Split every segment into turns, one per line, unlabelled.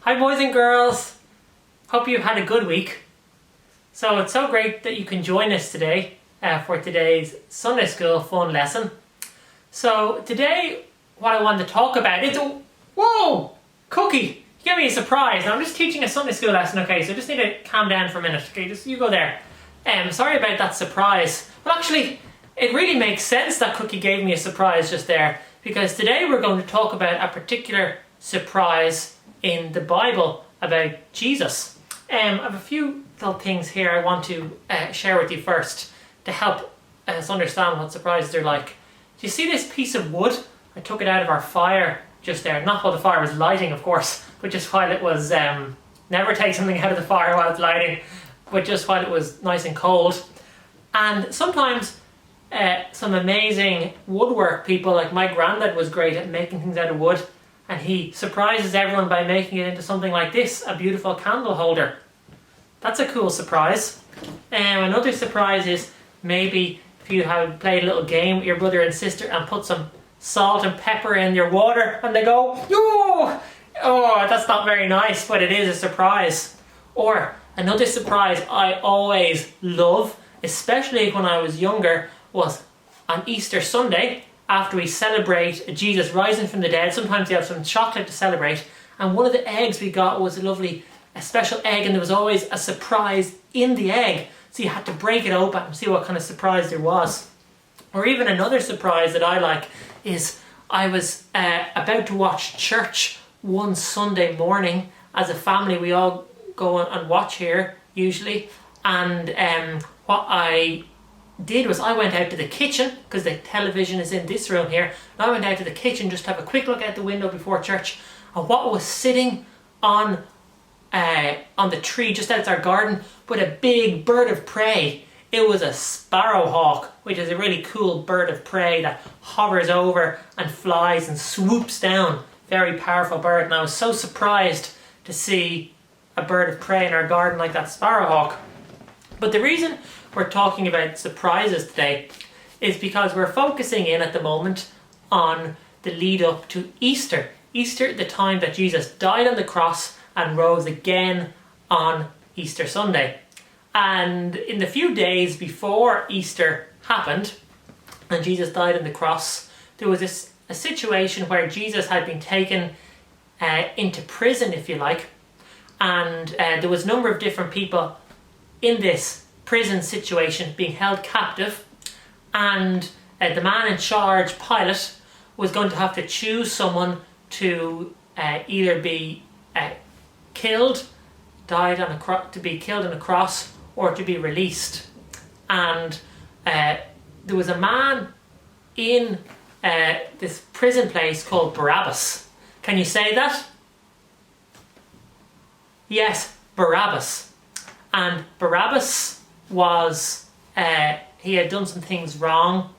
Hi boys and girls, hope you've had a good week. So it's so great that you can join us today for today's Sunday School fun lesson. So today what I want to talk about is whoa, Cookie, you gave me a surprise. Now I'm just teaching a Sunday School lesson, okay, so I just need to calm down for a minute, okay, just you go there. Sorry about that surprise. Well actually, it really makes sense that Cookie gave me a surprise just there, because today we're going to talk about a particular surprise in the Bible about Jesus. I have a few little things here I want to share with you first to help us understand what surprises are like. Do you see this piece of wood? I took it out of our fire just there, not while the fire was lighting of course, but just while it was, never take something out of the fire while it's lighting, but just while it was nice and cold. And sometimes some amazing woodwork people, like my granddad was great at making things out of wood, and he surprises everyone by making it into something like this, a beautiful candle holder. That's a cool surprise. Another surprise is maybe if you have played a little game with your brother and sister and put some salt and pepper in your water and they go, oh, that's not very nice, but it is a surprise. Or another surprise I always love, especially when I was younger, was on Easter Sunday, after we celebrate Jesus rising from the dead. Sometimes you have some chocolate to celebrate, and one of the eggs we got was a special egg, and there was always a surprise in the egg, so you had to break it open and see what kind of surprise there was. Or even another surprise that I like is I was about to watch church one Sunday morning. As a family we all go and watch here usually, and what I did was I went out to the kitchen, because the television is in this room here, and I went out to the kitchen just to have a quick look out the window before church, and what was sitting on the tree just outside our garden with a big bird of prey. It was a sparrowhawk, which is a really cool bird of prey that hovers over and flies and swoops down. Very powerful bird, and I was so surprised to see a bird of prey in our garden like that sparrowhawk. But the reason we're talking about surprises today is because we're focusing in at the moment on the lead up to Easter. Easter, the time that Jesus died on the cross and rose again on Easter Sunday. And in the few days before Easter happened and Jesus died on the cross, there was a situation where Jesus had been taken into prison, if you like, and there was a number of different people in this prison situation being held captive, and the man in charge, Pilate, was going to have to choose someone to either be killed, to be killed on a cross, or to be released. And there was a man in this prison place called Barabbas. Can you say that? Yes, Barabbas. And Barabbas was, he had done some things wrong,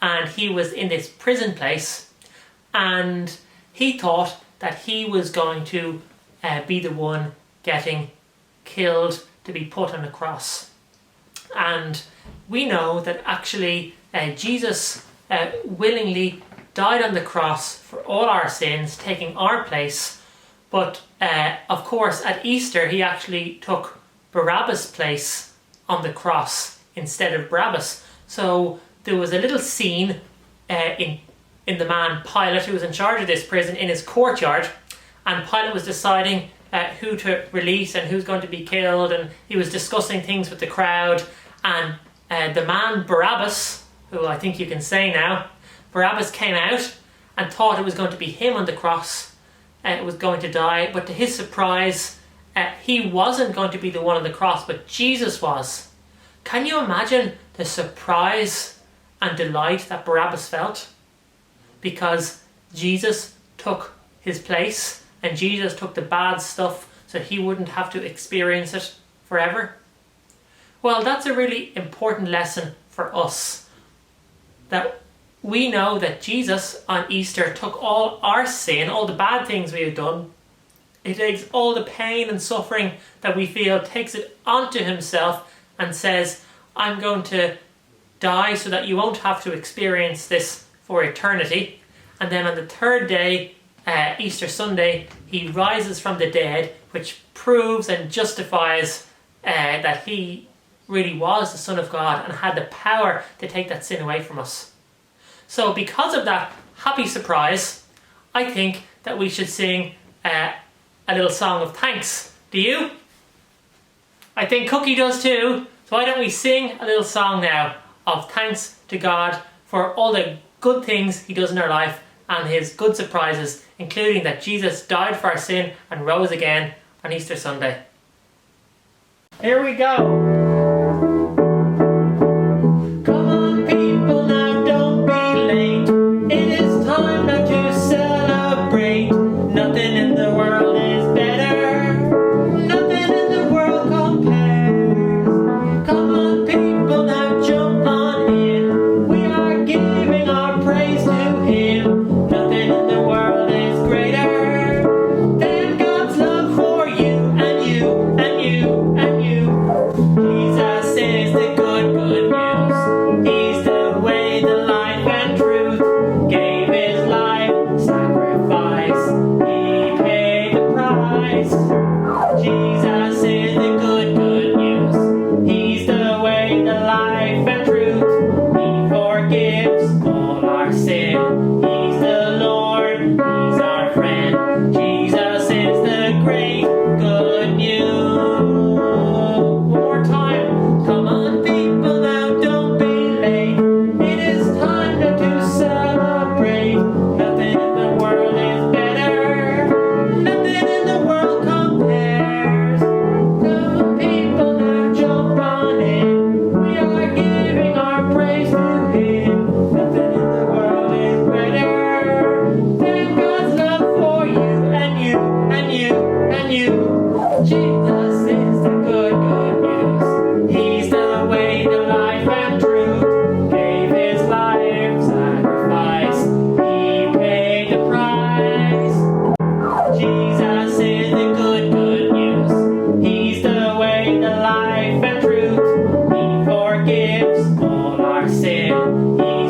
and he was in this prison place, and he thought that he was going to be the one getting killed, to be put on a cross. And we know that actually Jesus willingly died on the cross for all our sins, taking our place, but of course at Easter he actually took Barabbas' place on the cross instead of Barabbas. So there was a little scene in the man Pilate, who was in charge of this prison, in his courtyard, and Pilate was deciding who to release and who's going to be killed, and he was discussing things with the crowd, and the man Barabbas, who I think you can say now, Barabbas came out and thought it was going to be him on the cross, it was going to die, but to his surprise he wasn't going to be the one on the cross, but Jesus was. Can you imagine the surprise and delight that Barabbas felt? Because Jesus took his place, and Jesus took the bad stuff so he wouldn't have to experience it forever. Well, that's a really important lesson for us. That we know that Jesus on Easter took all our sin, all the bad things we have done. He takes all the pain and suffering that we feel, takes it onto himself and says, I'm going to die so that you won't have to experience this for eternity. And then on the third day, Easter Sunday, he rises from the dead, which proves and justifies that he really was the Son of God and had the power to take that sin away from us. So because of that happy surprise, I think that we should sing a little song of thanks. Do you? I think Cookie does too. So why don't we sing a little song now of thanks to God for all the good things he does in our life and his good surprises, including that Jesus died for our sin and rose again on Easter Sunday. Here we go. Come on people, now don't be late. It is time now to celebrate. Nothing in the world is better. Nothing in the world compares. Come on people, now jump on in. We are giving our praise to him. Nothing in the world is greater than God's love for you and you and you and you. Jesus is the good, good news. He's the way, the life and truth. Gave his life, sacrifice. He paid the price. Jesus is the good, good news. He's the way, the life and truth. He forgives all our sin. He's the Lord, he's our friend. Jesus is the great good news. One more time. Come on people, now don't be late. It is time now to celebrate. Nothing in the world is better. Nothing in the world compares. Come on people, now jump on in. We are giving our praise to him. Nothing in the world is greater than God's love for you and you and you and you. Jesus is the good, good news. He's the way, the life and truth. Gave his life, sacrifice. He paid the price. Jesus is the good, good news. He's the way, the life and truth. He forgives all our sin. He